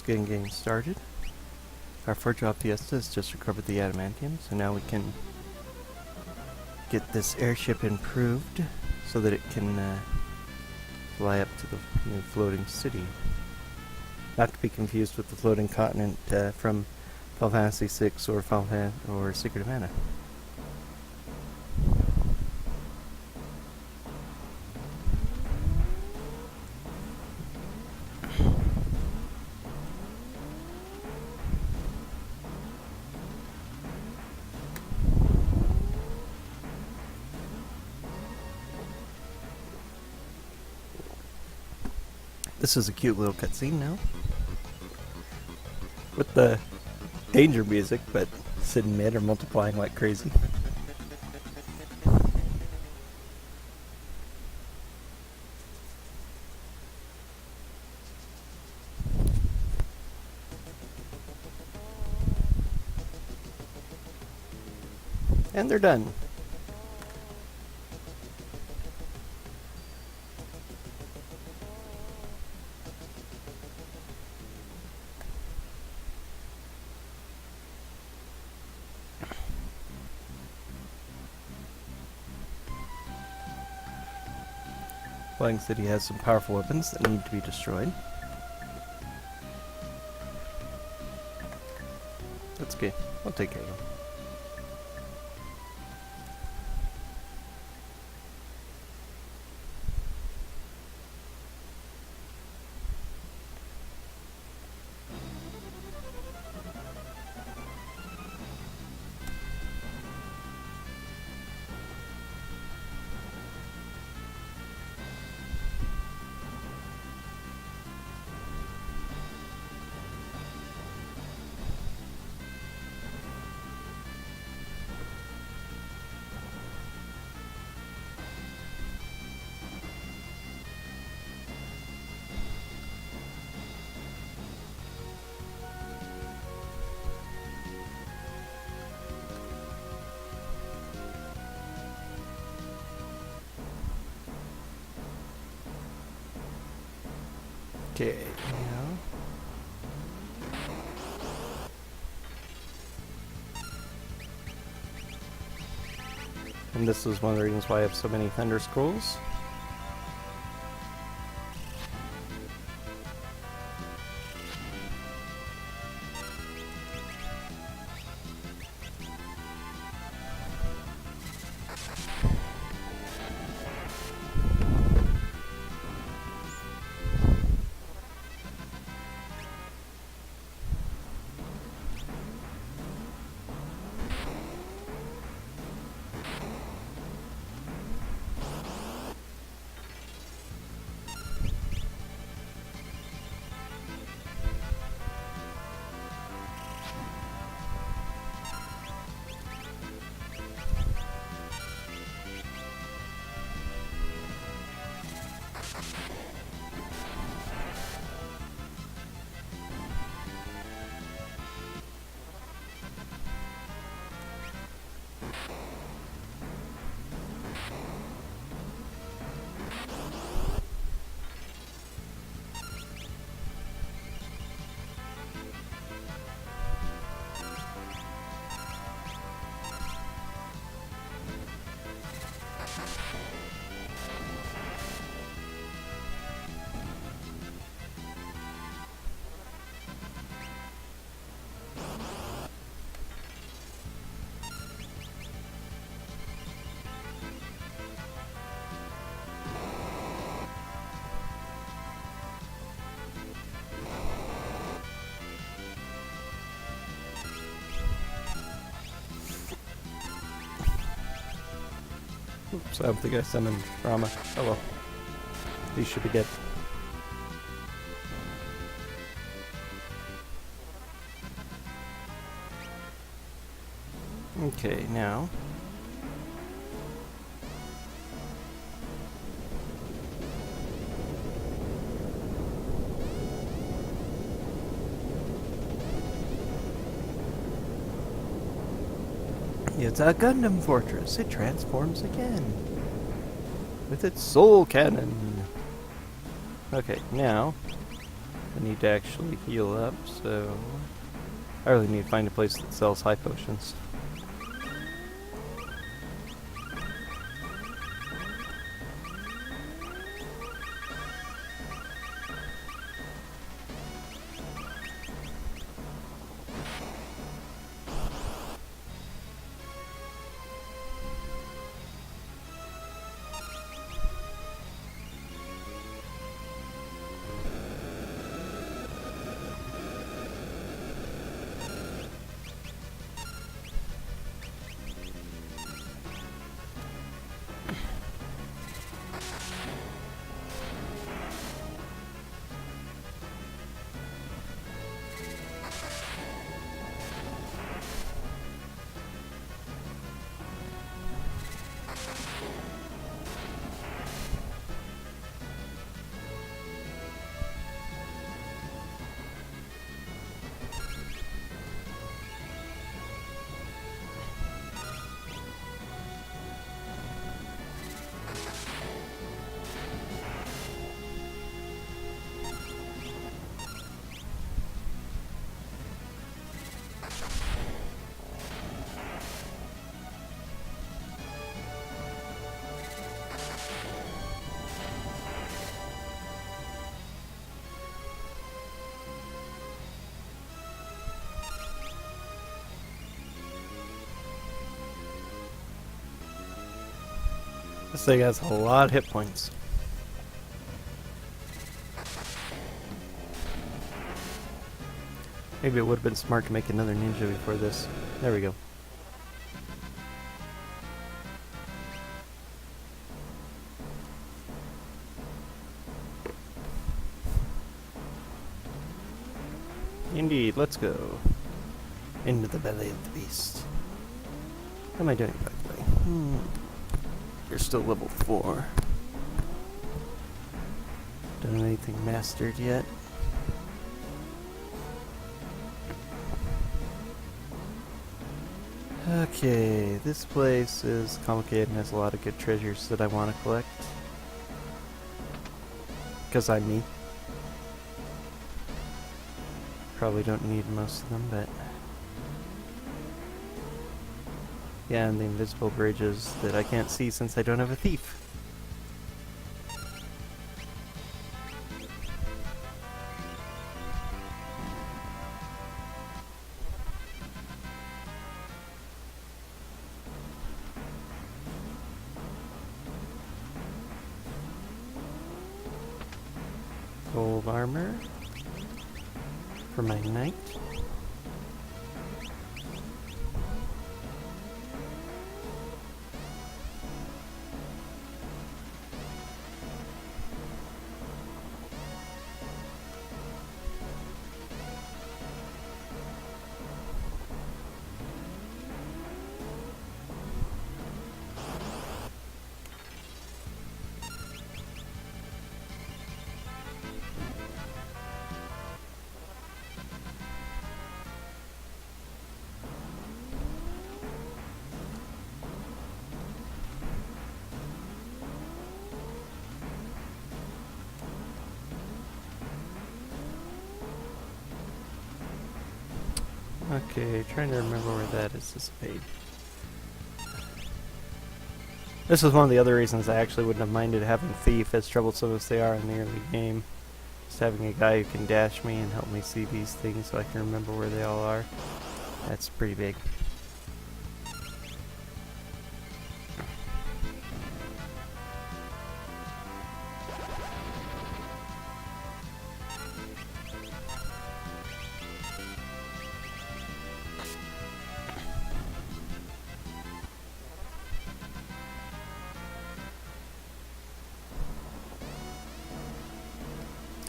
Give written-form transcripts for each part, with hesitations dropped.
getting started. Our first job, Fiesta, has just recovered the adamantium, so now we can get this airship improved so that it can fly up to the new floating city. Not to be confused with the floating continent from Final Fantasy VI or Secret of Mana. This is a cute little cutscene now, with the danger music, but Sid and Mid are multiplying like crazy. And they're done. Flying City has some powerful weapons that need to be destroyed. That's okay. I'll take care of them. Okay, now. And this is one of the reasons why I have so many Thunder Scrolls. Oops, I don't think I summoned Rama. Oh well. These should be dead. Okay, now. It's a Gundam fortress. It transforms again. With its soul cannon. Okay, now I need to actually heal up, so I really need to find a place that sells high potions. This thing has a lot of hit points. Maybe it would have been smart to make another ninja before this. There we go. Indeed, let's go. Into the belly of the beast. How am I doing, by the way? You're still level 4. Don't have anything mastered yet. Okay, this place is complicated and has a lot of good treasures that I want to collect. Because I'm me. Probably don't need most of them, but... yeah, and the invisible bridges that I can't see since I don't have a thief. Gold armor for my knight. Okay, trying to remember where that is displayed. This is one of the other reasons I actually wouldn't have minded having Thief, as troublesome as they are in the early game. Just having a guy who can dash me and help me see these things so I can remember where they all are. That's pretty big.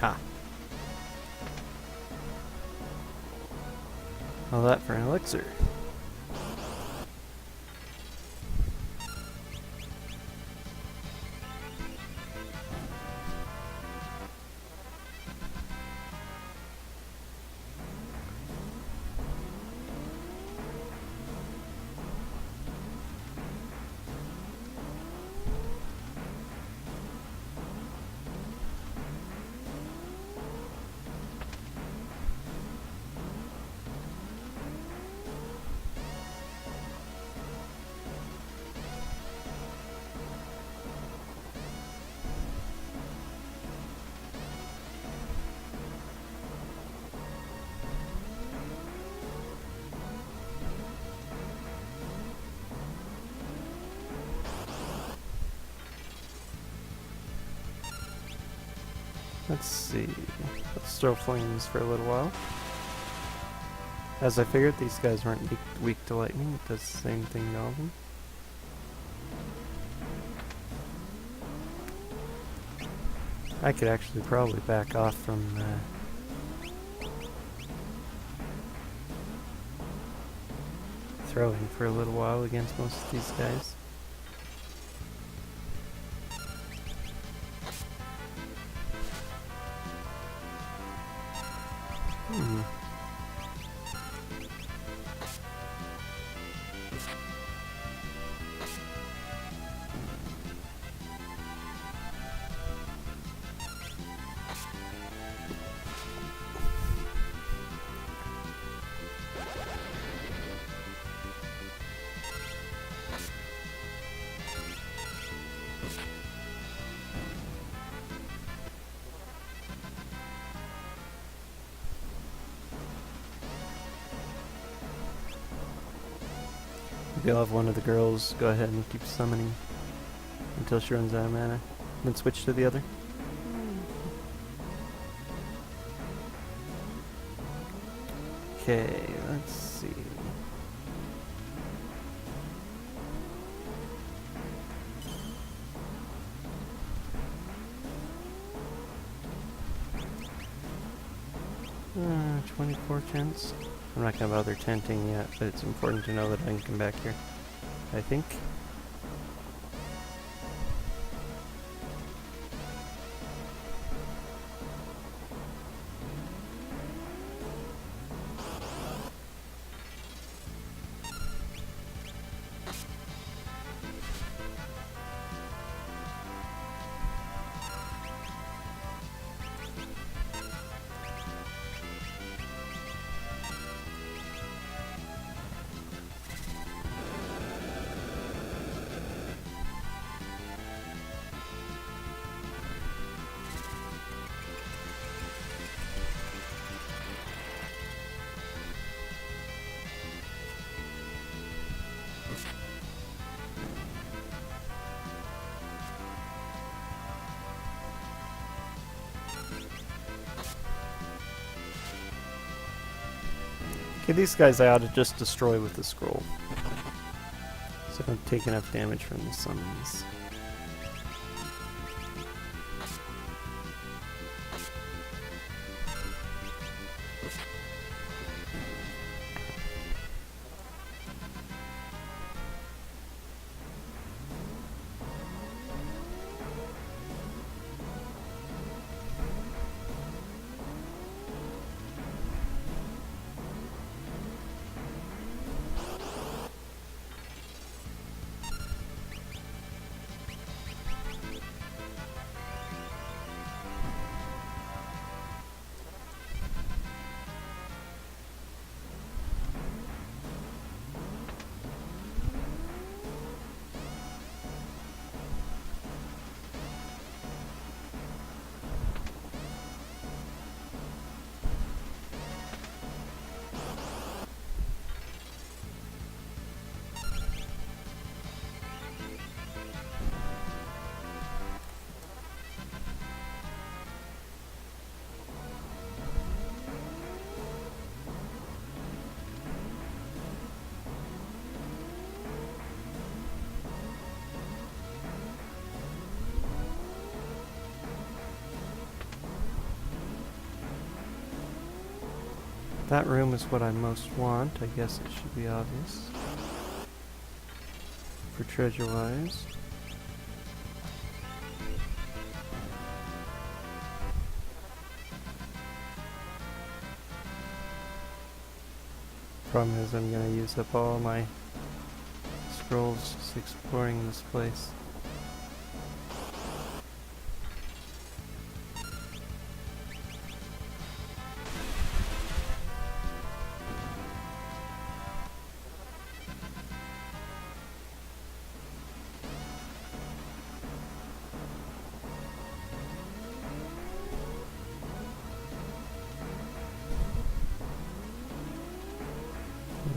Ha. All that for an elixir. Let's see. Let's throw flames for a little while. As I figured, these guys weren't weak to lightning. It does the same thing to all of them. I could actually probably back off from throwing for a little while against most of these guys. Maybe I'll have one of the girls go ahead and keep summoning until she runs out of mana, then switch to the other. Okay, let's see. Uh, 24 chance. I'm not gonna bother tenting yet, but it's important to know that I can come back here, I think. Okay, these guys I ought to just destroy with the scroll, so I don't take enough damage from the summons. That room is what I most want. I guess it should be obvious. For treasure-wise. Problem is I'm gonna use up all my scrolls just exploring this place.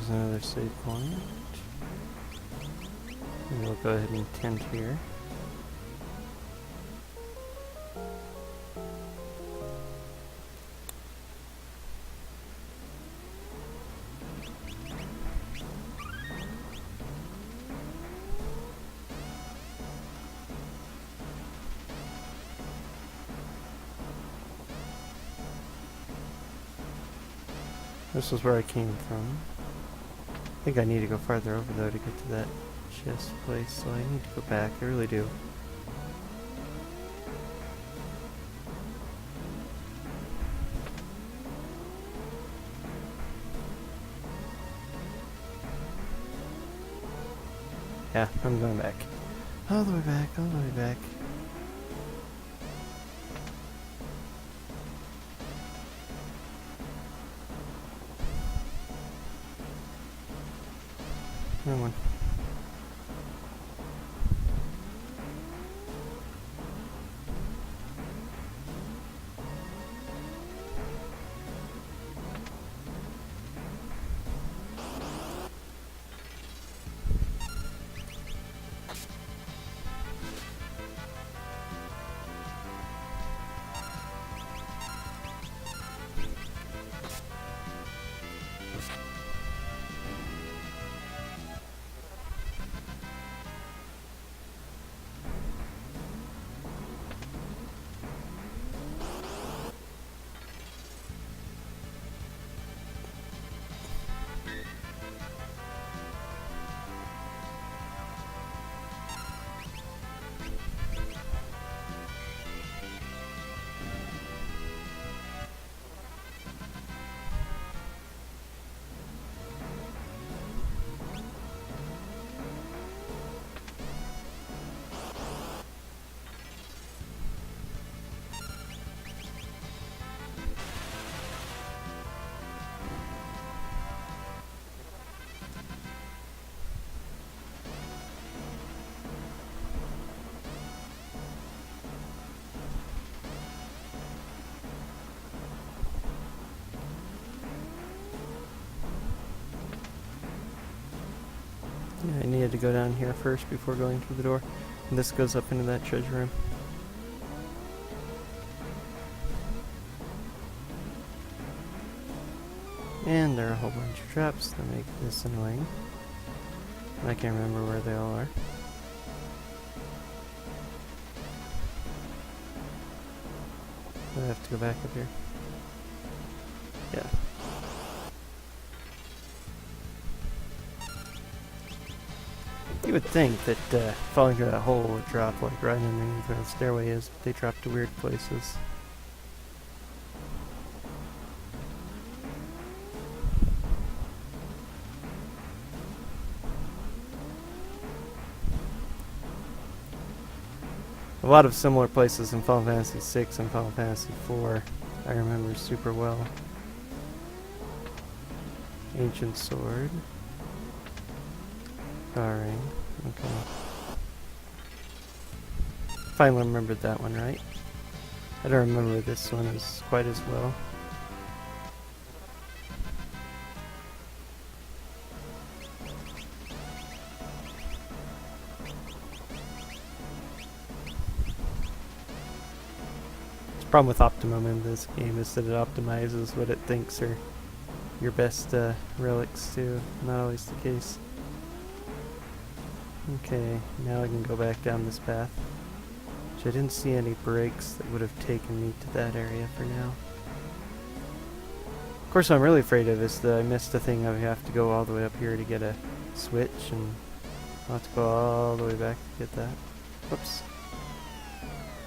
There's another save point. And we'll go ahead and tent here. This is where I came from. I think I need to go farther over though to get to that chest place, so I need to go back. I really do. Yeah, I'm going back. All the way back, all the way back. Wrong one. Yeah, I needed to go down here first before going through the door. And this goes up into that treasure room. And there are a whole bunch of traps that make this annoying. I can't remember where they all are. Do I have to go back up here? Yeah. You would think that falling through that hole would drop like right underneath where the stairway is, but they drop to weird places. A lot of similar places in Final Fantasy VI and Final Fantasy IV I remember super well. Ancient Sword. Scarring. Okay. Finally remembered that one right. I don't remember this one as quite as well. The problem with Optimum in this game is that it optimizes what it thinks are your best relics too. Not always the case. Okay, now I can go back down this path. Which I didn't see any breaks that would have taken me to that area for now. Of course, what I'm really afraid of is that I missed a thing. I have to go all the way up here to get a switch, and I'll have to go all the way back to get that. Whoops.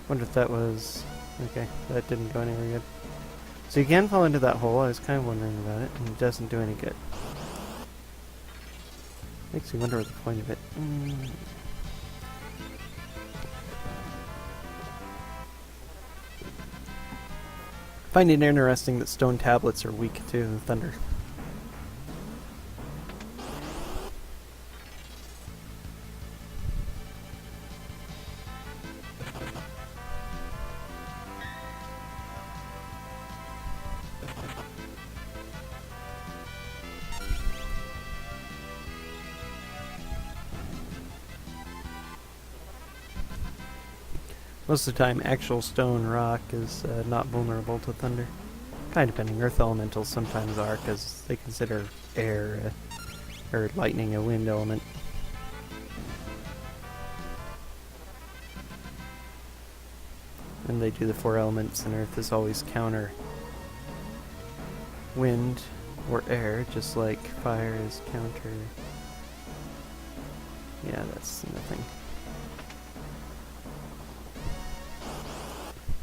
Wonder if that was... Okay, that didn't go anywhere good. So you can fall into that hole. I was kind of wondering about it, and it doesn't do any good. Makes me wonder what the point of it. Find it interesting that stone tablets are weak to thunder. Most of the time, actual stone rock is not vulnerable to thunder. Kind of depending. Earth elementals sometimes are, because they consider air or lightning a wind element. And they do the 4 elements, and Earth is always counter wind or air, just like fire is counter. Yeah, that's nothing.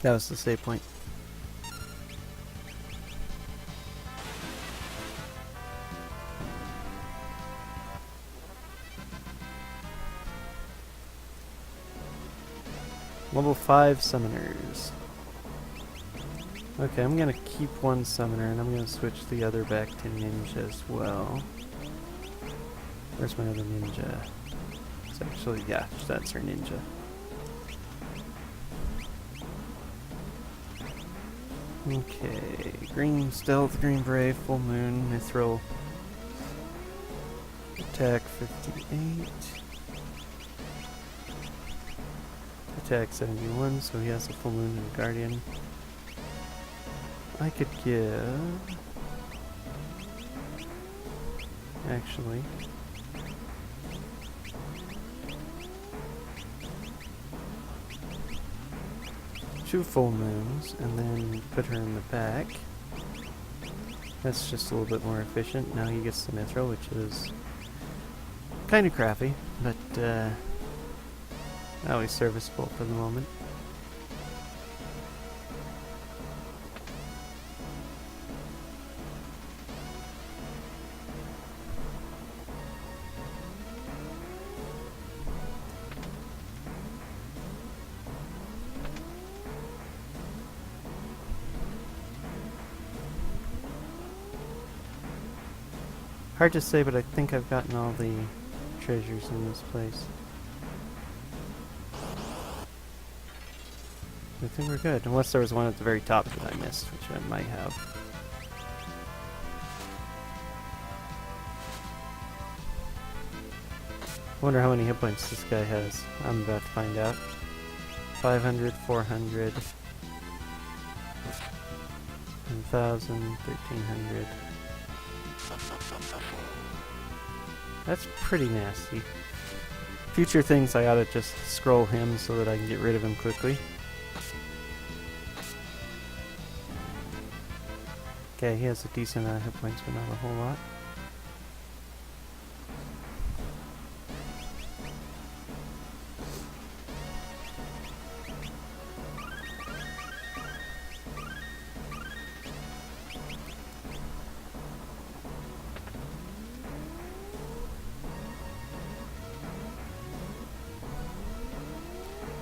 That was the save point. Level 5 summoners. Okay, I'm gonna keep one summoner and I'm gonna switch the other back to ninja as well. Where's my other ninja? It's actually, yeah, that's her ninja. Okay, green stealth, green brave, full moon, mithril. Attack 58. Attack 71, so he has a full moon and a guardian. I could give... Actually... 2 full moons, and then put her in the back. That's just a little bit more efficient. Now he gets the mithril, which is kind of crappy, but always serviceable for the moment. Hard to say, but I think I've gotten all the treasures in this place. I think we're good, unless there was one at the very top that I missed, which I might have. I wonder how many hit points this guy has. I'm about to find out. 500, 400, 1,000, 1,300. That's pretty nasty. Future things, I ought to just scroll him so that I can get rid of him quickly. Okay, he has a decent amount of hit points, but not a whole lot.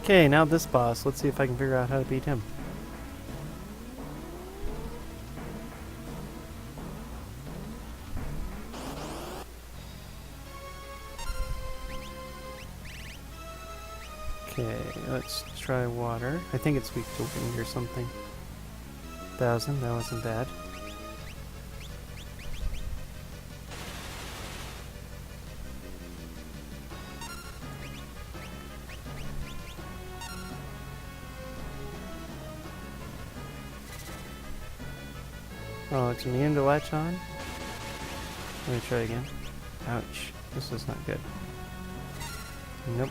Okay, now this boss. Let's see if I can figure out how to beat him. Okay, let's try water. I think it's weak to wind or something. 1,000, that wasn't bad. Oh, it's immune to latch on? Let me try again. Ouch. This is not good. Nope.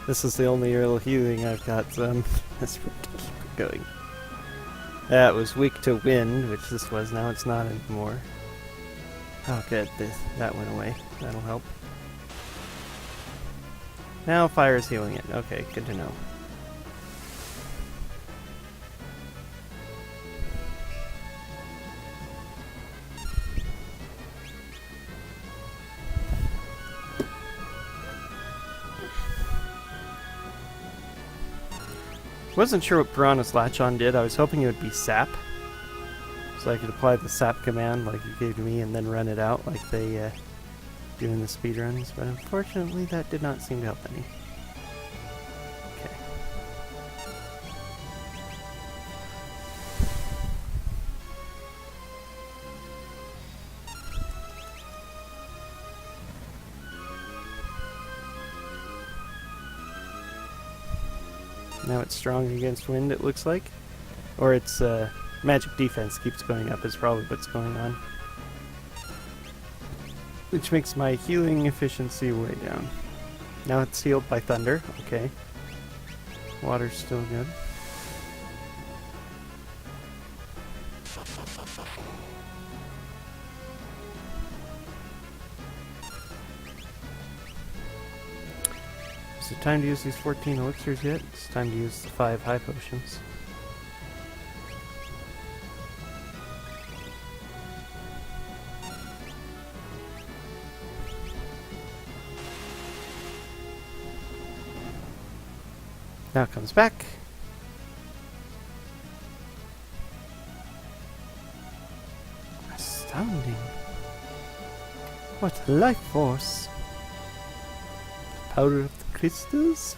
This is the only real healing I've got, so I'm desperate to keep it going. That was weak to wind, which this was. Now it's not anymore. Oh, good. That went away. That'll help. Now fire is healing it. Okay, good to know. Wasn't sure what Piranha's latch-on did. I was hoping it would be sap, so I could apply the sap command like you gave to me and then run it out like they do in the speedruns, but unfortunately that did not seem to help any. Okay. Now it's strong against wind, it looks like. Or its magic defense keeps going up is probably what's going on. Which makes my healing efficiency way down. Now it's healed by thunder, okay. Water's still good. Is it time to use these 14 elixirs yet? It's time to use the 5 high potions. Now it comes back. Astounding. What a life force. Power of the crystals.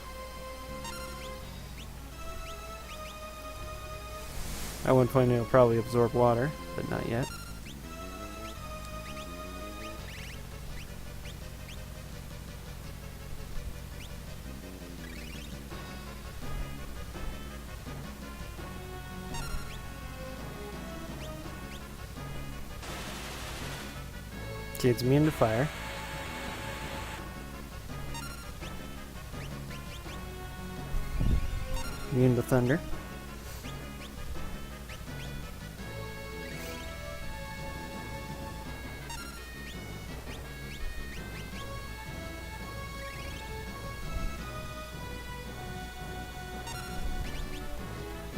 At one point it'll probably absorb water, but not yet. Okay, it's immune to fire. Immune to thunder.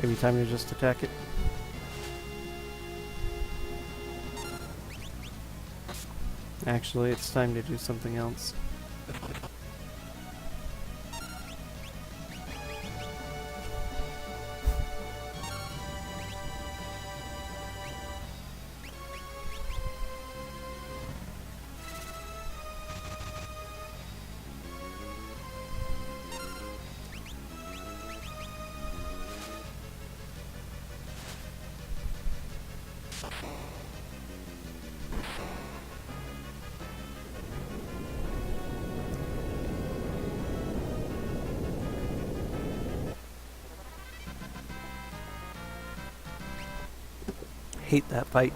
Maybe time to just attack it. Actually, it's time to do something else. Hate that fight.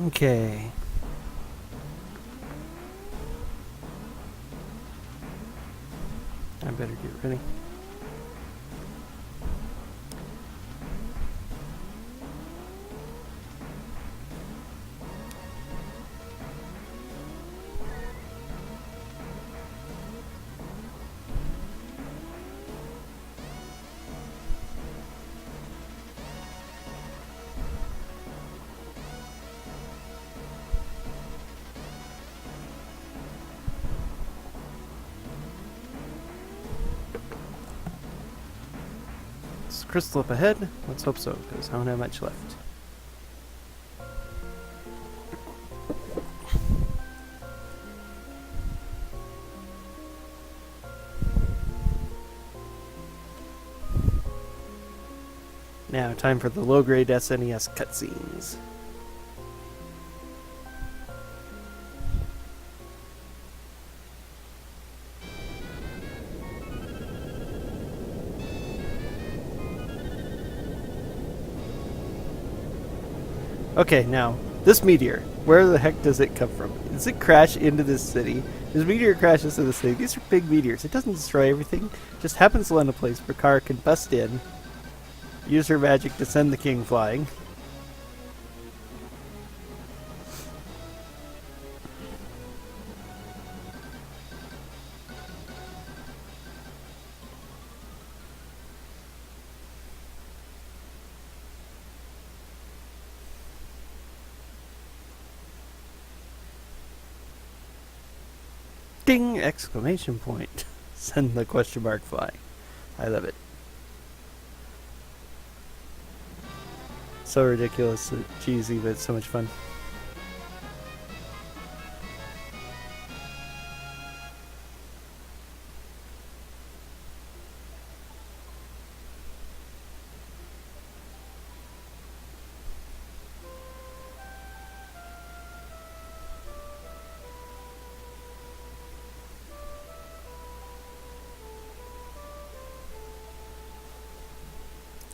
Okay. I better get ready. Crystal up ahead. Let's hope so, because I don't have much left. Now, time for the low-grade SNES cutscenes. Okay, now, this meteor, where the heck does it come from? Does it crash into this city? This meteor crashes into the city. These are big meteors. It doesn't destroy everything. It just happens to land a place where Kara can bust in, use her magic to send the king flying. Ding! Exclamation point. Send the question mark flying. I love it. So ridiculous, cheesy, but so much fun.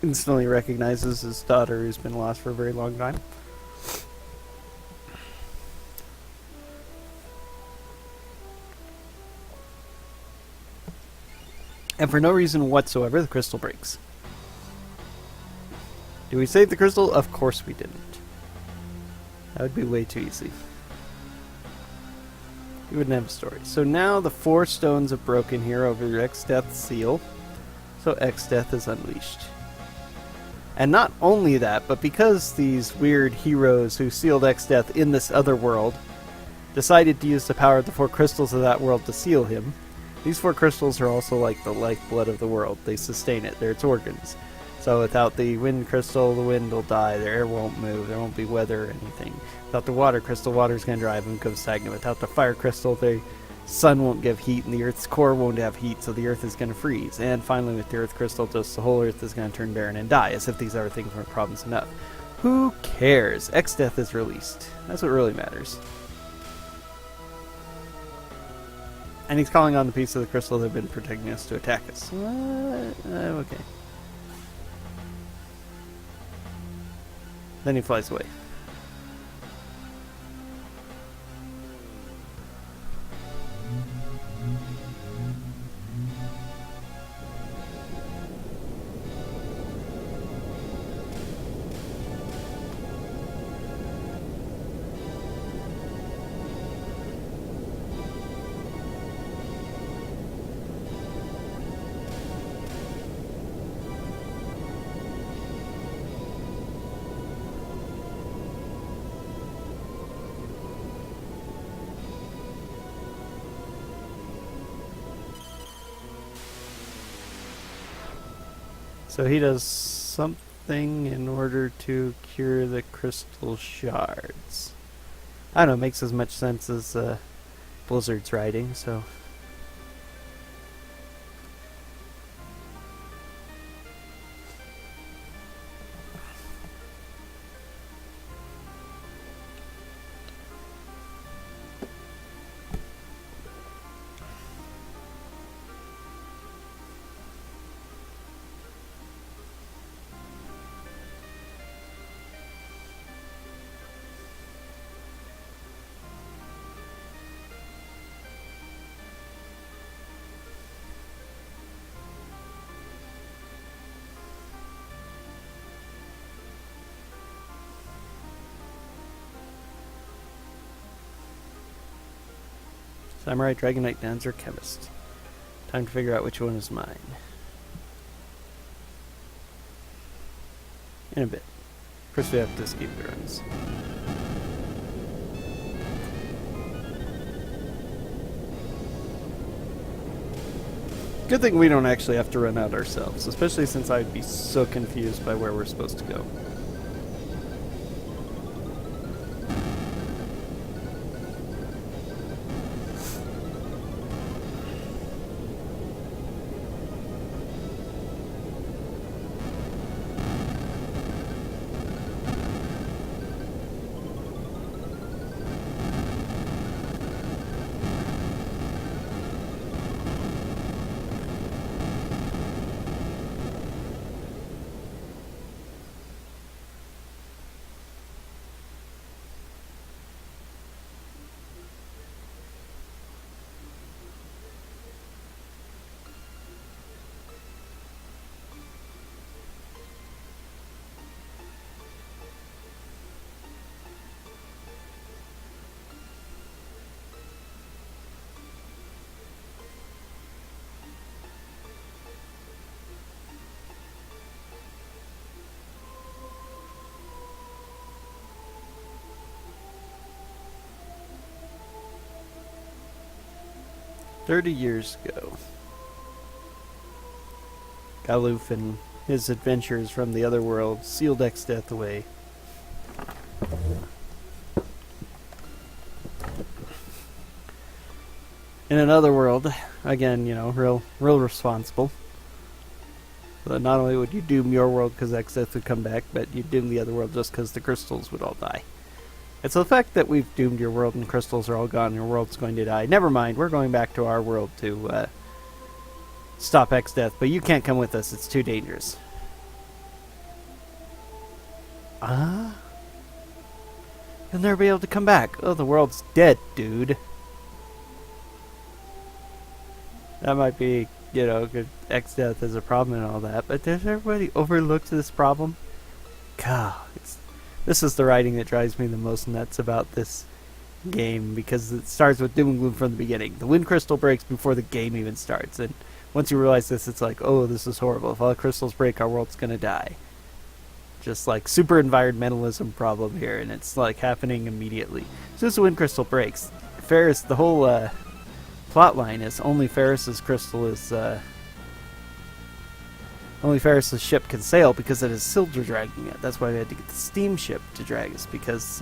Instantly recognizes his daughter who's been lost for a very long time. And for no reason whatsoever, the crystal breaks. Do we save the crystal? Of course we didn't. That would be way too easy. We wouldn't have a story. So now the 4 stones have broken here over X-Death's seal. So X-Death is unleashed. And not only that, but because these weird heroes who sealed X-Death in this other world decided to use the power of the 4 crystals of that world to seal him, these 4 crystals are also like the lifeblood of the world. They sustain it. They're its organs. So without the wind crystal, the wind will die, the air won't move, there won't be weather or anything. Without the water crystal, water's going to dry up and go stagnant. Without the fire crystal, the sun won't give heat and the earth's core won't have heat, so the earth is going to freeze. And finally with the earth crystal, just the whole earth is going to turn barren and die, as if these other things weren't problems enough. Who cares? X-Death is released. That's what really matters. And he's calling on the piece of the crystal that have been protecting us to attack us. Okay. Then he flies away. So he does something in order to cure the crystal shards. I don't know, it makes as much sense as Blizzard's writing, so... Samurai, Dragon Knight, Dancer, Chemist. Time to figure out which one is mine. In a bit. First we have to escape the ruins. Good thing we don't actually have to run out ourselves, especially since I'd be so confused by where we're supposed to go. "30 years ago." Galuf and his adventures from the other world sealed Exdeath away. In another world, again, you know, real responsible. But not only would you doom your world because Exdeath would come back, but you'd doom the other world just because the crystals would all die. And so the fact that we've doomed your world and crystals are all gone, your world's going to die. Never mind, we're going back to our world to stop Exdeath, but you can't come with us, it's too dangerous. You'll never be able to come back. Oh, the world's dead, dude. That might be, you know, good. Exdeath is a problem and all that, but does everybody overlook this problem? God, this is the writing that drives me the most nuts about this game, because it starts with doom and gloom from the beginning. The wind crystal breaks before the game even starts, and once you realize this, it's like, oh, this is horrible. If all the crystals break, our world's gonna die. Just like super environmentalism problem here, and it's like happening immediately. As soon as the wind crystal breaks, Ferris, the whole plot line is only Ferris's crystal is only Ferris's ship can sail because it is Silver dragging it. That's why we had to get the steamship to drag us, because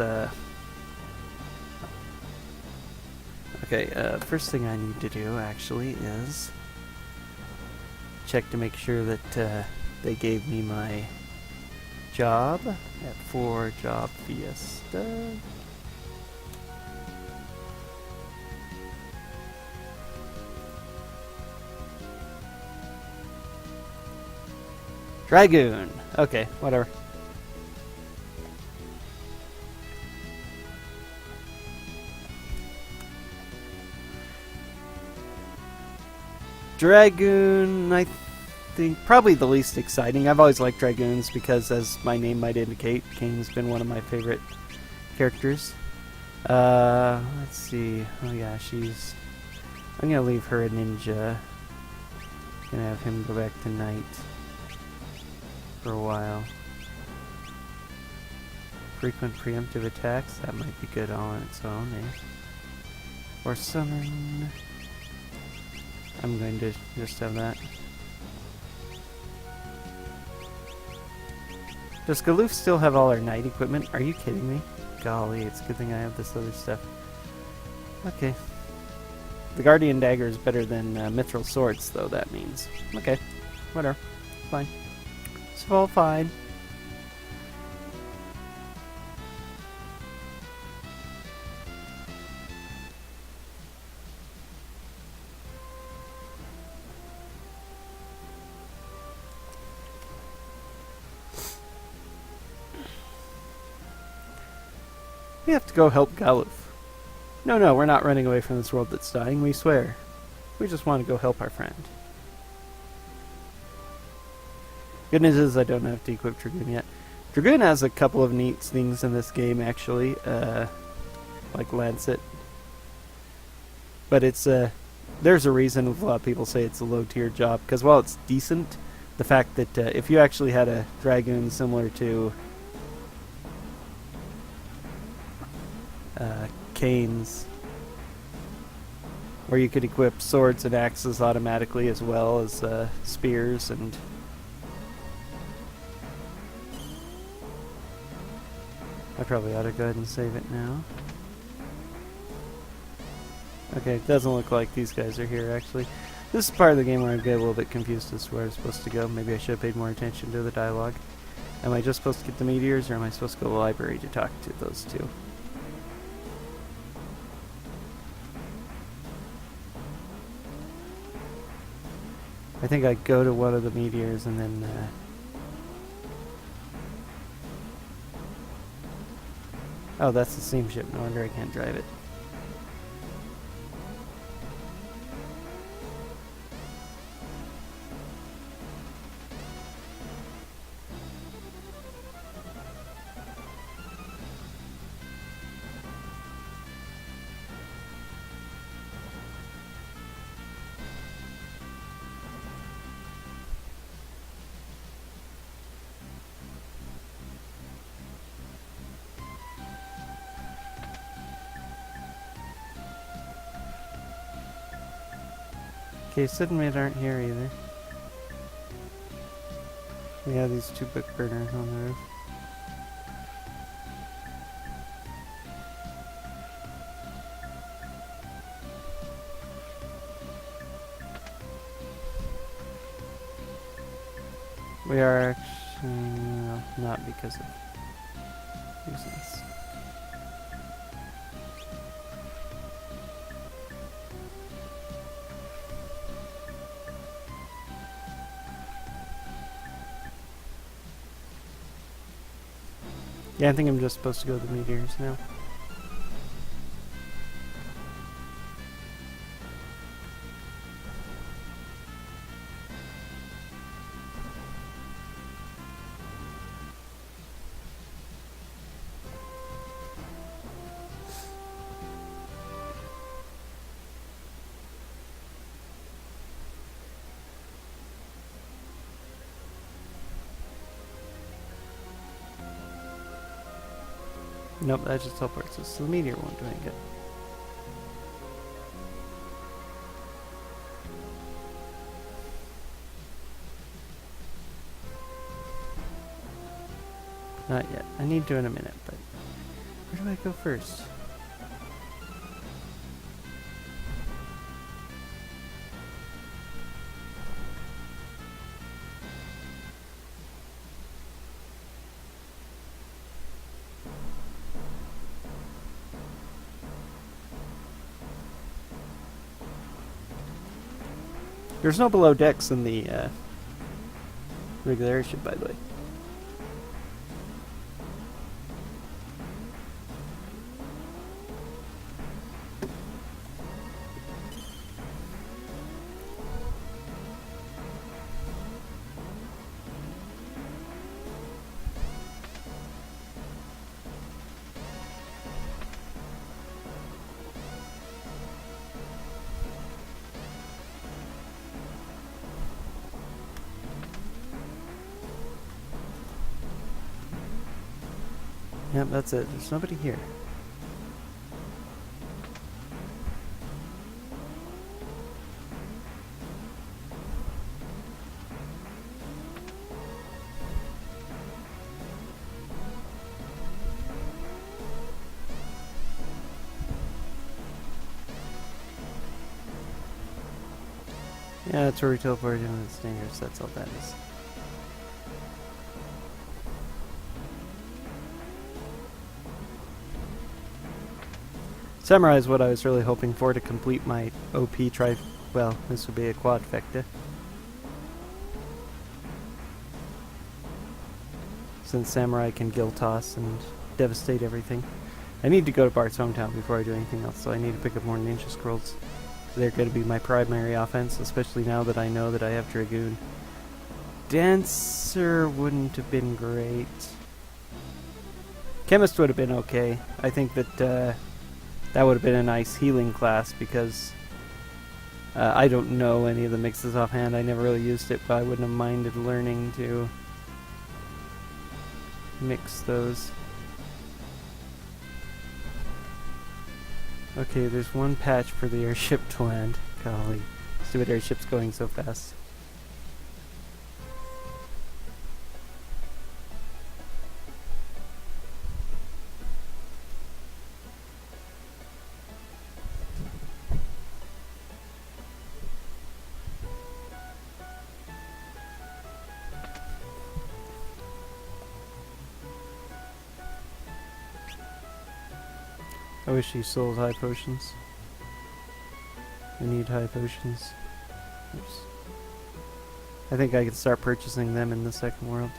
okay, first thing I need to do actually is check to make sure that they gave me my job at 4 job Fiesta. Dragoon. Okay, whatever. Dragoon, I think, probably the least exciting. I've always liked Dragoons because, as my name might indicate, Kane's been one of my favorite characters. Let's see. Oh yeah, I'm gonna leave her a ninja. Gonna have him go back to knight for a while. Frequent preemptive attacks, that might be good all on its own, eh? Or summon. I'm going to just have that. Does Galoof still have all our knight equipment? Are you kidding me? Golly, it's a good thing I have this other stuff. Okay. The Guardian Dagger is better than Mithril Swords, though, that means. Okay. Whatever. Fine. It's all fine. We have to go help Galuf. No, we're not running away from this world that's dying, we swear. We just want to go help our friend. Good news is I don't have to equip Dragoon yet. Dragoon has a couple of neat things in this game, actually. Like Lancet. But it's, there's a reason a lot of people say it's a low-tier job, because while it's decent, the fact that if you actually had a Dragoon similar to Kane's, where you could equip swords and axes automatically as well as spears, and I probably ought to go ahead and save it now. Okay, it doesn't look like these guys are here actually. This is part of the game where I get a little bit confused as to where I'm supposed to go. Maybe I should have paid more attention to the dialogue. Am I just supposed to get the meteors, or am I supposed to go to the library to talk to those two? I think I go to one of the meteors and then oh, that's the steamship. No wonder I can't drive it. Okay, Sid and Mid aren't here either. Yeah, these two book burners on the roof. We are actually, no, not because of reasons. Yeah, I think I'm just supposed to go to the meteors now. Nope, that just teleports us, so the meteor won't do any good. Not yet. I need to in a minute, but where do I go first? There's no below decks in the regular airship, by the way. Yep, that's it. There's nobody here. Yeah, that's where we teleported into the stingers. That's all that is. Samurai is what I was really hoping for to complete my OP well, this would be a quadfecta. Since Samurai can gill toss and devastate everything. I need to go to Bart's hometown before I do anything else, so I need to pick up more ninja scrolls. They're going to be my primary offense, especially now that I know that I have Dragoon. Dancer wouldn't have been great. Chemist would have been okay. I think that that would have been a nice healing class because I don't know any of the mixes offhand. I never really used it, but I wouldn't have minded learning to mix those. Okay, there's one patch for the airship to land. Golly, stupid airship's going so fast. I wish he sold high potions. I need high potions. Oops. I think I could start purchasing them in the second world.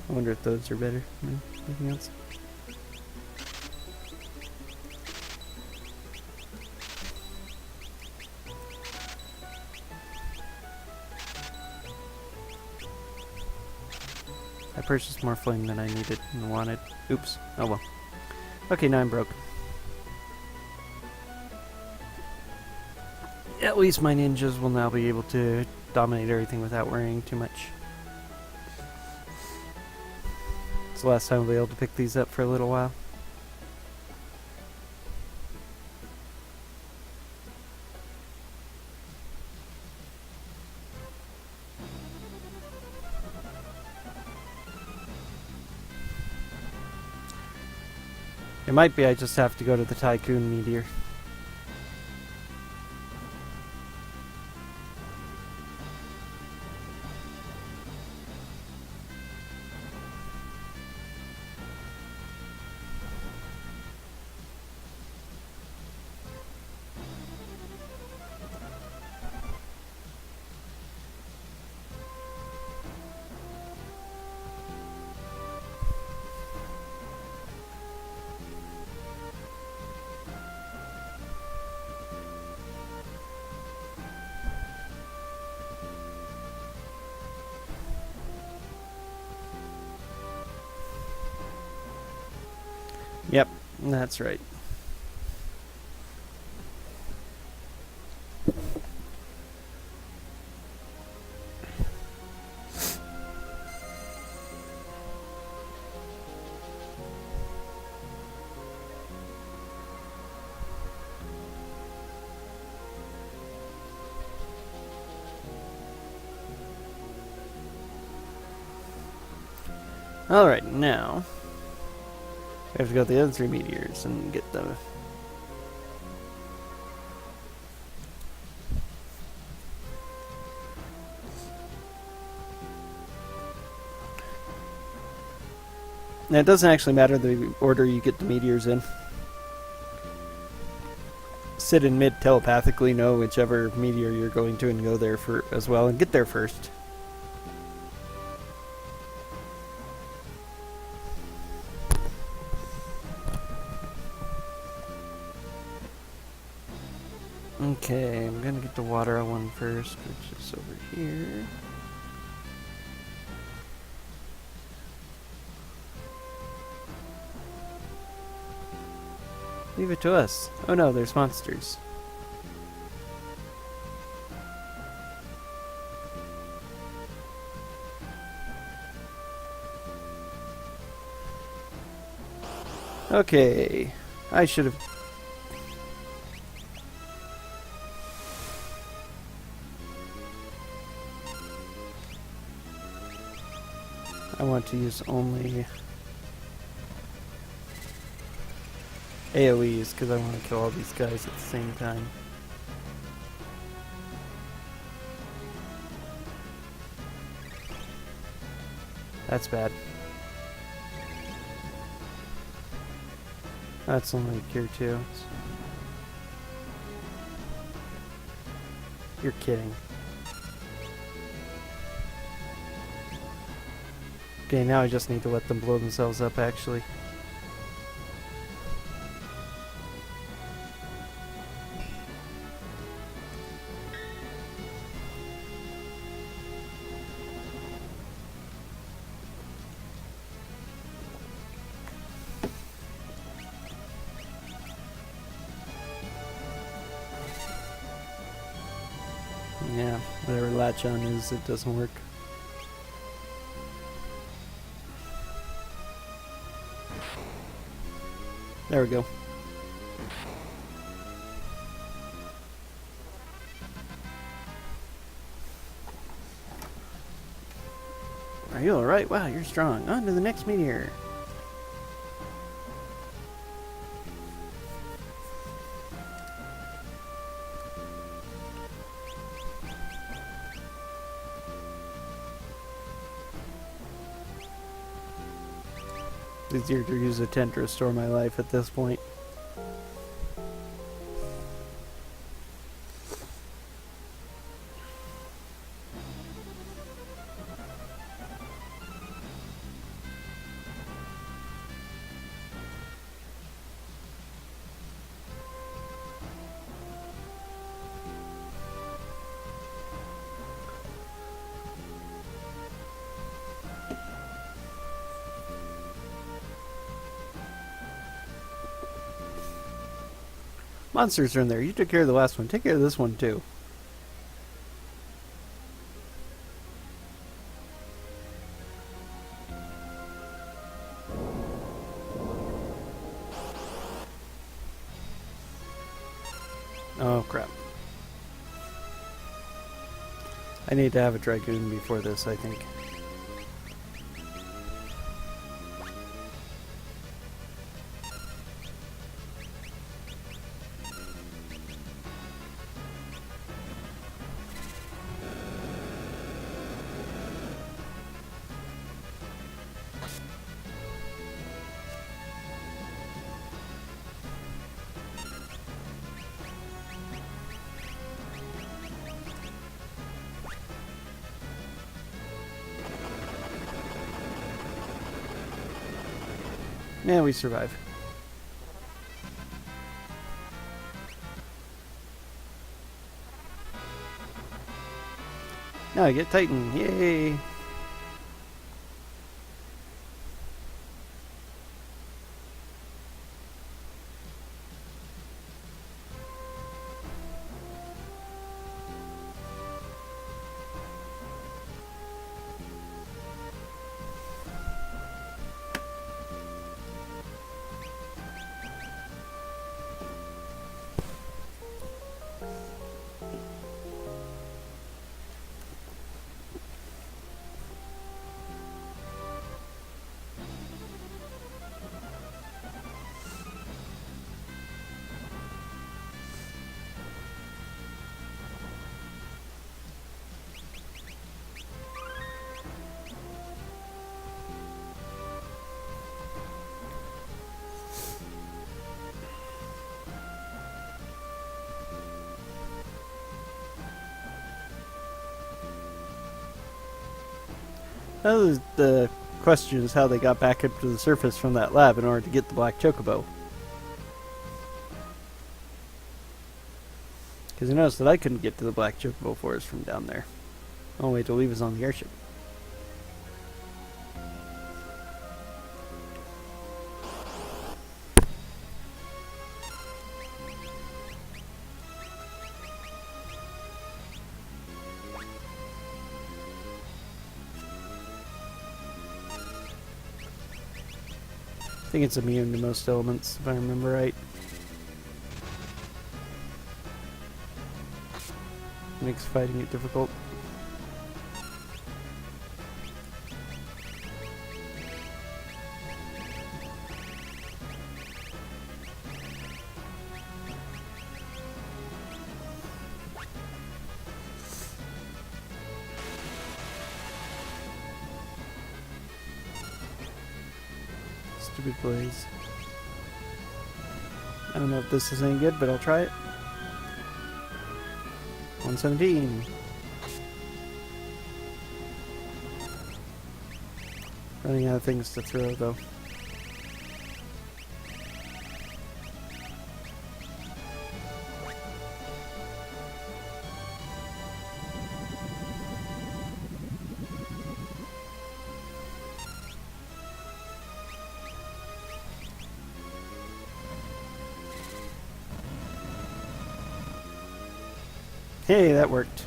I wonder if those are better than anything else. I purchased more flame than I needed and wanted. Oops. Oh well. Okay, now I'm broke. At least my ninjas will now be able to dominate everything without worrying too much. It's the last time I'll be able to pick these up for a little while. It might be I just have to go to the Tycoon meteor. Yep, that's right. Alright, now we have to go to the other 3 meteors and get them. Now, it doesn't actually matter the order you get the meteors in. Sit in mid telepathically, know whichever meteor you're going to and go there for as well, and get there first. Okay, I'm gonna get the water one first, which is over here. Leave it to us. Oh no, there's monsters. Okay, I should have... I want to use only AoEs because I want to kill all these guys at the same time. That's bad. That's only cure 2. You're kidding. Okay, now I just need to let them blow themselves up, actually. Yeah, whatever latch on is, it doesn't work. There we go. Are you alright? Wow, you're strong. On to the next meteor. It's easier to use a tent to restore my life at this point. Monsters are in there. You took care of the last one. Take care of this one too. Oh crap. I need to have a Dragoon before this, I think. Yeah, we survive. Now I get Titan. Yay! Now the question is how they got back up to the surface from that lab in order to get the black chocobo. Because you noticed that I couldn't get to the black chocobo forest from down there. The only way to leave is on the airship. I think it's immune to most elements, if I remember right. Makes fighting it difficult. Stupid blaze. I don't know if this is any good, but I'll try it. 117. Running out of things to throw, though. Hey, that worked.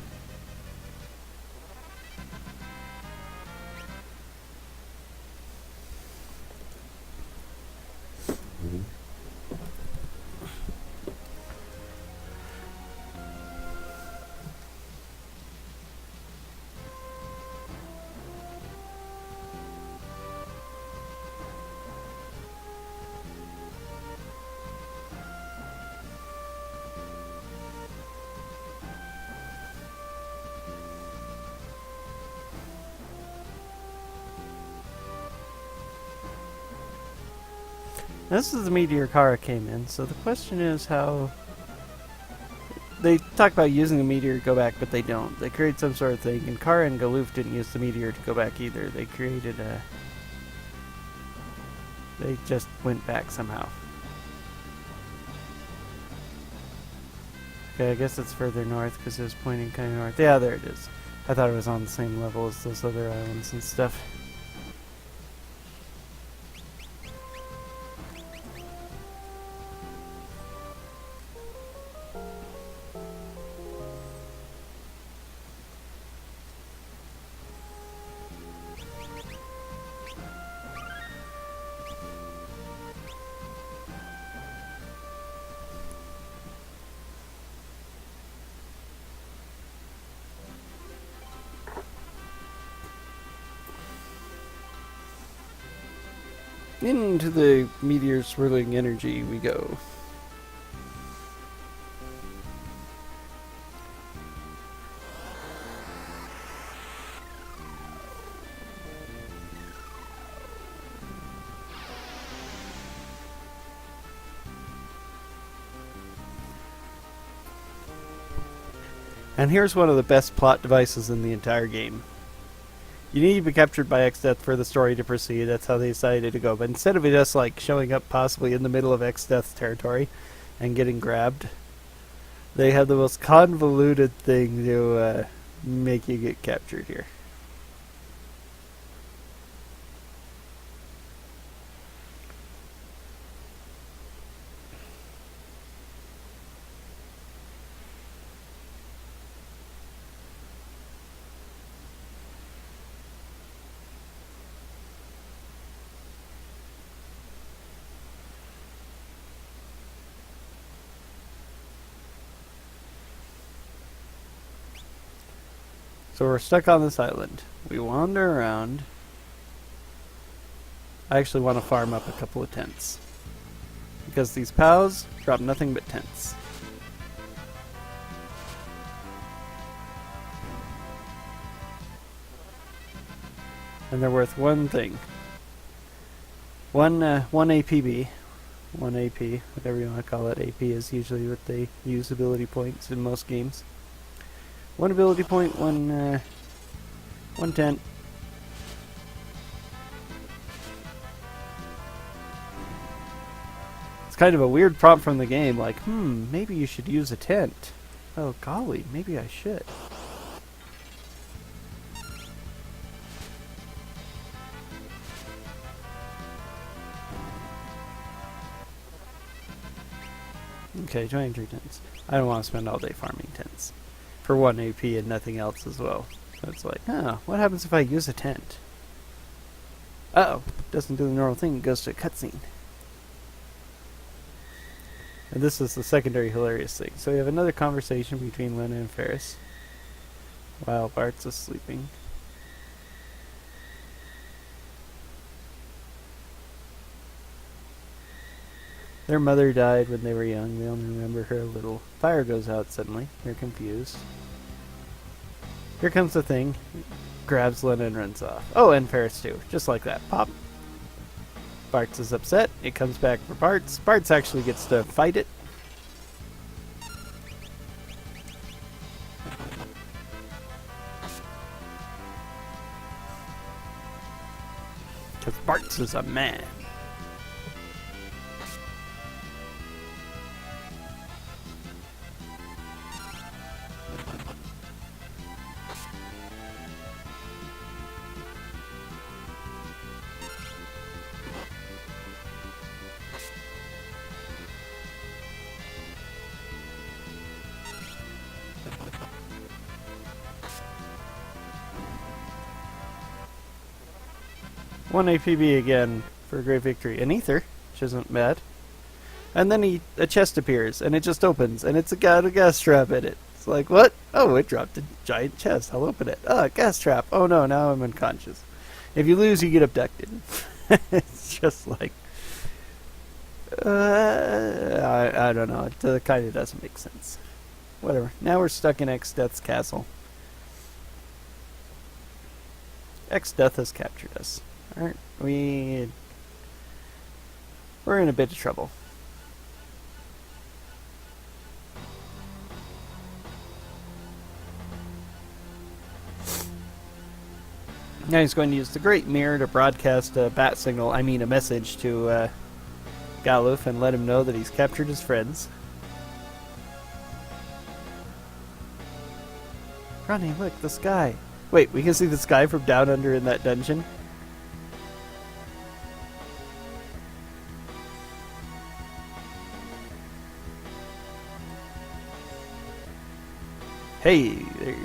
This is the meteor Kara came in, so the question is how... They talk about using the meteor to go back, but they don't. They create some sort of thing, and Kara and Galoof didn't use the meteor to go back either. They created a... They just went back somehow. Okay, I guess it's further north because it was pointing kind of north. Yeah, there it is. I thought it was on the same level as those other islands and stuff. Into the meteor swirling energy we go. And here's one of the best plot devices in the entire game. You need to be captured by X-Death for the story to proceed. That's how they decided to go. But instead of it just like showing up possibly in the middle of X-Death's territory and getting grabbed, they have the most convoluted thing to make you get captured here. So we're stuck on this island. We wander around. I actually want to farm up a couple of tents, because these POWs drop nothing but tents. And they're worth one thing. One APB. One AP, whatever you want to call it. AP is usually what they use ability points in most games. One ability point, one tent. It's kind of a weird prompt from the game, like, maybe you should use a tent. Oh golly, maybe I should. Okay, 23 tents. I don't want to spend all day farming tents. For 1 AP and nothing else as well. So it's like, what happens if I use a tent? Uh-oh, doesn't do the normal thing, it goes to a cutscene. And this is the secondary hilarious thing. So we have another conversation between Lena and Ferris, while Bart's is sleeping. Their mother died when they were young. They only remember her a little. Fire goes out suddenly. They're confused. Here comes the thing. Grabs Lena and runs off. Oh, and Ferris too. Just like that. Pop. Bart's is upset. It comes back for Bart's. Bart's actually gets to fight it. Because Bart's is a man. One APB again for a great victory. An ether, which isn't bad. And then a chest appears, and it just opens, and it's got a gas trap in it. It's like, what? Oh, it dropped a giant chest. I'll open it. Oh, gas trap. Oh no, now I'm unconscious. If you lose, you get abducted. It's just like... I don't know. It kind of doesn't make sense. Whatever. Now we're stuck in X-Death's castle. X-Death has captured us. Aren't we... We're in a bit of trouble. Now he's going to use the Great Mirror to broadcast a bat signal, a message to Galuf and let him know that he's captured his friends. Ronnie, look, the sky. Wait, we can see the sky from down under in that dungeon? Hey, there.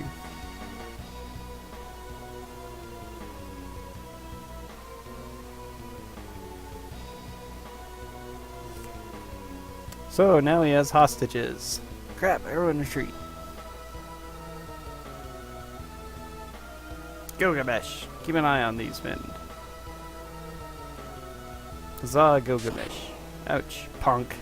So now he has hostages. Crap, everyone retreat. Gilgamesh, keep an eye on these men. Huzzah, Gilgamesh. Ouch, punk.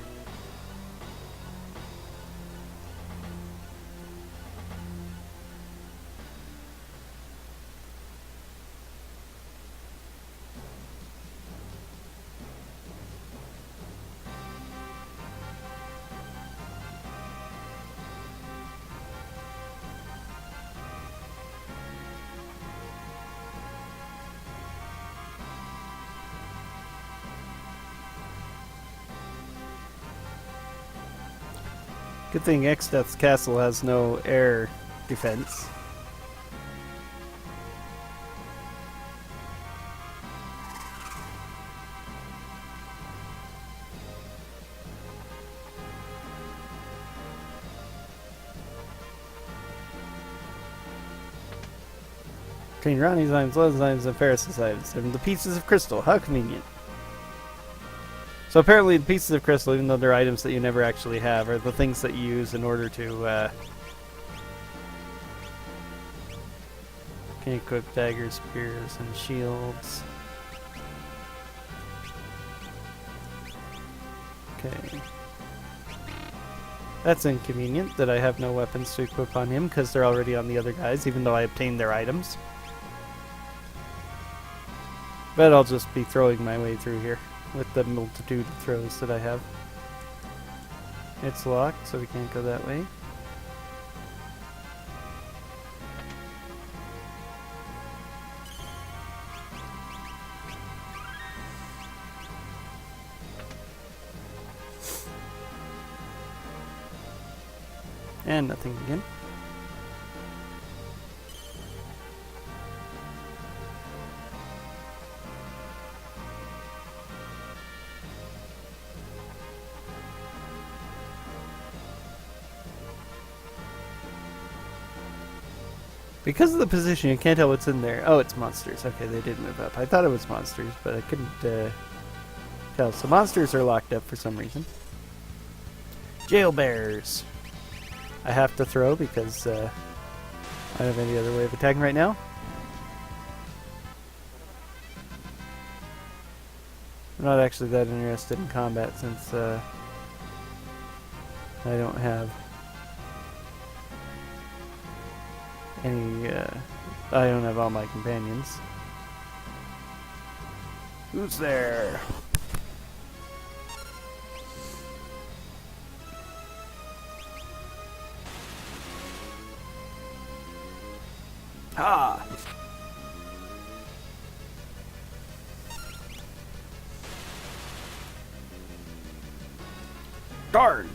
Good thing Exdeath's castle has no air defense. Between Ronnie's items, Love's items, and Ferris's items, and the pieces of crystal. How convenient. So apparently the pieces of crystal, even though they're items that you never actually have, are the things that you use in order to can equip daggers, spears, and shields. Okay. That's inconvenient that I have no weapons to equip on him because they're already on the other guys, even though I obtained their items. But I'll just be throwing my way through here with the multitude of throws that I have. It's locked, so we can't go that way. And nothing again. Because of the position, you can't tell what's in there. Oh, it's monsters. Okay, they did move up. I thought it was monsters, but I couldn't tell. So monsters are locked up for some reason. Jail bears. I have to throw because I don't have any other way of attacking right now. I'm not actually that interested in combat since I don't have any, I don't have all my companions. Who's there? Ha! Darn!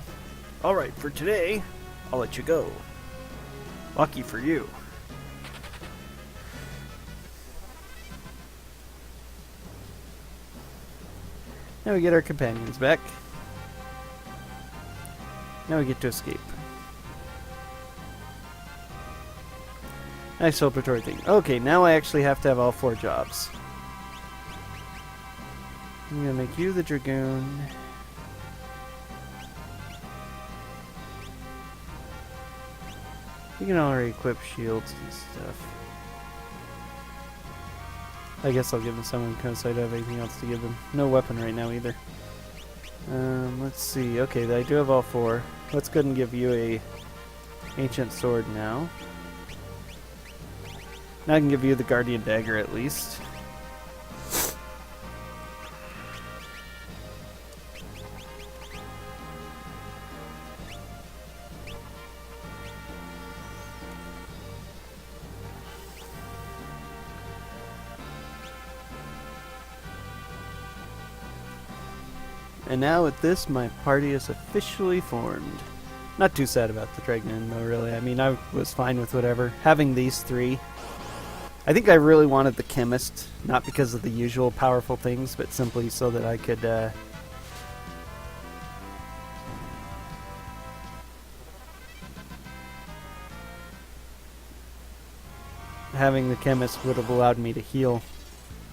Alright, for today, I'll let you go. Lucky for you. Now we get our companions back. Now we get to escape. Nice celebratory thing. Okay, now I actually have to have all 4 jobs. I'm gonna make you the Dragoon. You can already equip shields and stuff. I guess I'll give him someone because I don't have anything else to give him. No weapon right now either. Let's see. Okay, I do have all 4. Let's go ahead and give you a ancient sword now. Now I can give you the guardian dagger at least. And now with this, my party is officially formed. Not too sad about the Dragoon though, really. I mean, I was fine with whatever. Having these 3. I think I really wanted the chemist, not because of the usual powerful things, but simply so that I could having the chemist would have allowed me to heal.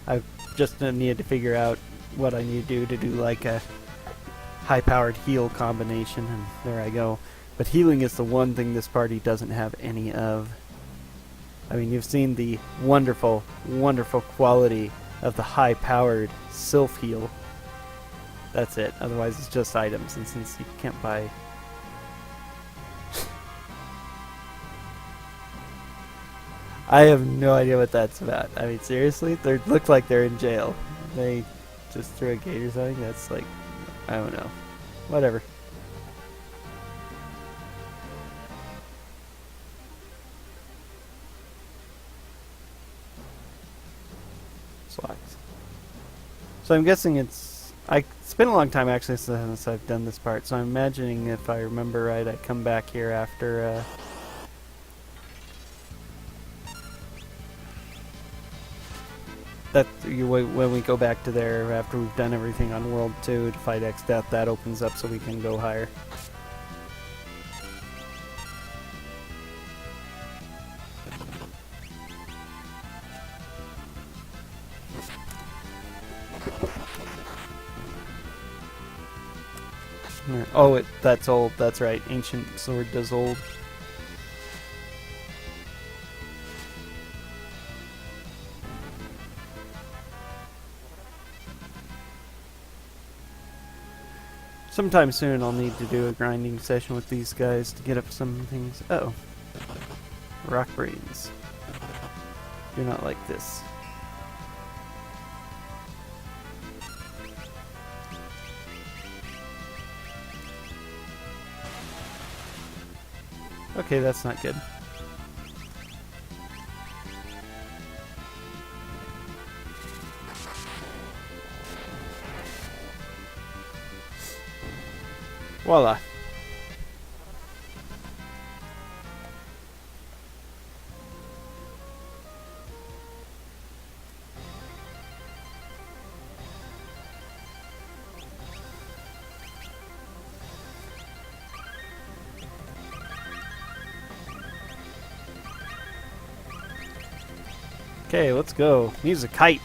I just needed to figure out what I need to do like a high-powered heal combination, and there I go. But healing is the one thing this party doesn't have any of. I mean, you've seen the wonderful, wonderful quality of the high-powered Sylph heal. That's it. Otherwise, it's just items, and since you can't buy... I have no idea what that's about. I mean, seriously? They look like they're in jail. They just threw a gate or something? That's like... I don't know. Whatever. It's locked. So I'm guessing it's... It's been a long time actually since I've done this part, so I'm imagining if I remember right, I come back here after when we go back to there after we've done everything on World 2 to fight X Death, that opens up so we can go higher. Oh, that's old. That's right. Ancient sword does old. Sometime soon I'll need to do a grinding session with these guys to get up some things. Oh. Rock brains. You're not like this. Okay, that's not good. Voila. Okay, let's go. Music hype.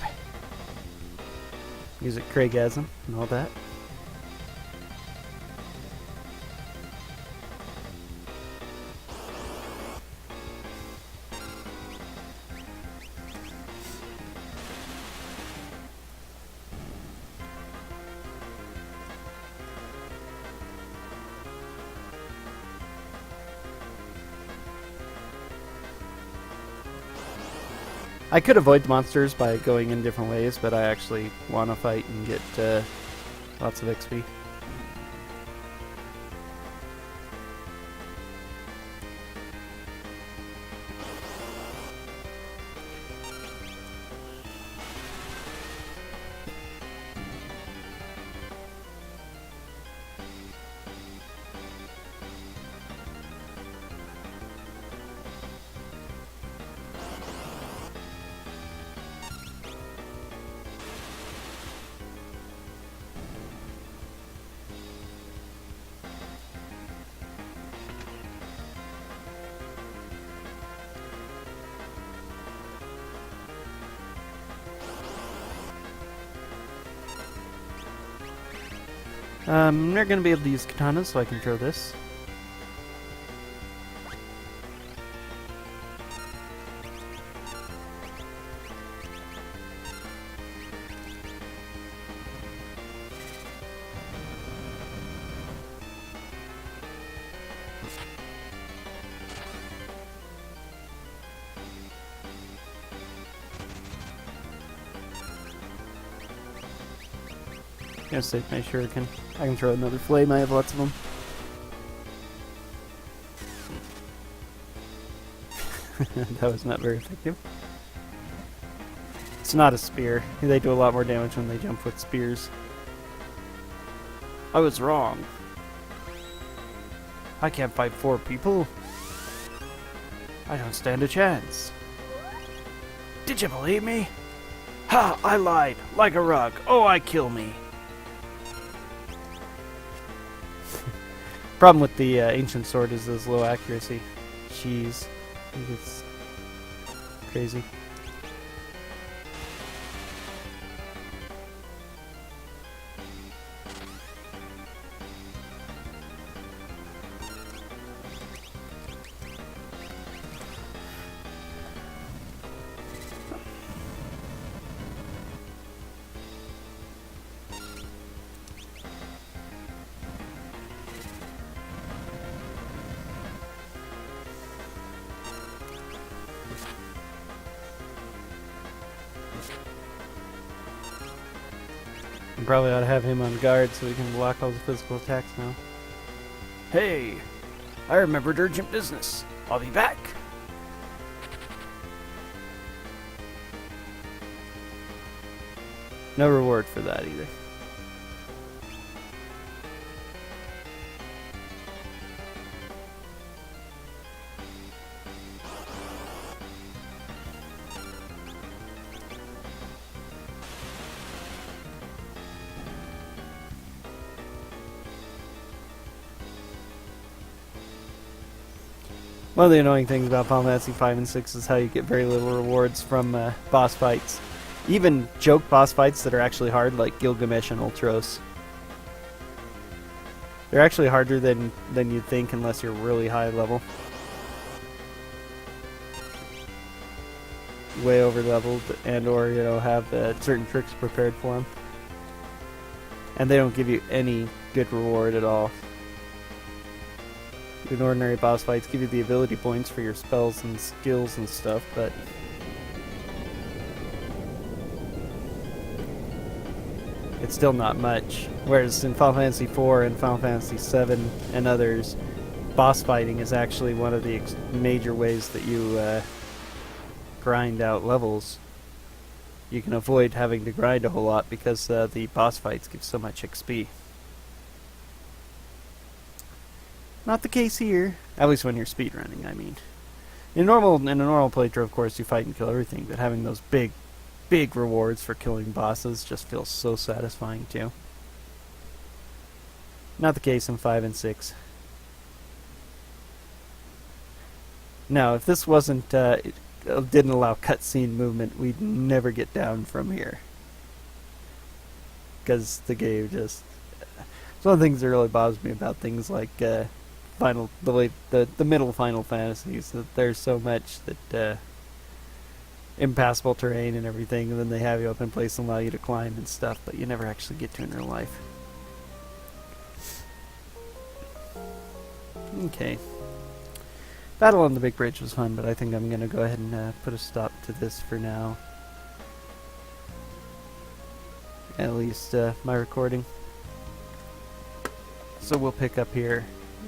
Music Craigasm and all that. I could avoid the monsters by going in different ways, but I actually want to fight and get lots of XP. I'm not going to be able to use katanas, so I can throw this. Gonna save my shuriken. I can throw another flame, I have lots of them. That was not very effective. It's not a spear. They do a lot more damage when they jump with spears. I was wrong. I can't fight 4 people. I don't stand a chance. Did you believe me? Ha! I lied. Like a rock. Oh, I kill me. Problem with the ancient sword is this low accuracy. Jeez. It's crazy. Probably ought to have him on guard so he can block all the physical attacks now. Hey! I remembered urgent business. I'll be back. No reward for that either. One of the annoying things about Final Fantasy 5 and 6 is how you get very little rewards from boss fights. Even joke boss fights that are actually hard, like Gilgamesh and Ultros. They're actually harder than you'd think unless you're really high level. Way over leveled, and or have certain tricks prepared for them. And they don't give you any good reward at all. Even ordinary boss fights give you the ability points for your spells and skills and stuff, but it's still not much. Whereas in Final Fantasy 4 and Final Fantasy 7 and others, boss fighting is actually one of the major ways that you grind out levels. You can avoid having to grind a whole lot because the boss fights give so much XP. Not the case here. At least when you're speedrunning, I mean. In a normal playthrough, of course, you fight and kill everything, but having those big rewards for killing bosses just feels so satisfying too. Not the case in 5 and 6. Now, if this wasn't, it didn't allow cutscene movement, we'd never get down from here. Because the game just... It's one of the things that really bothers me about things like the middle Final Fantasies, that there's so much that impassable terrain and everything, and then they have you up in place and allow you to climb and stuff, but you never actually get to in real life. Okay. Battle on the Big Bridge was fun, but I think I'm going to go ahead and put a stop to this for now. At least my recording. So we'll pick up here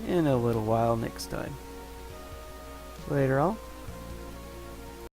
in a little while next time. Later all.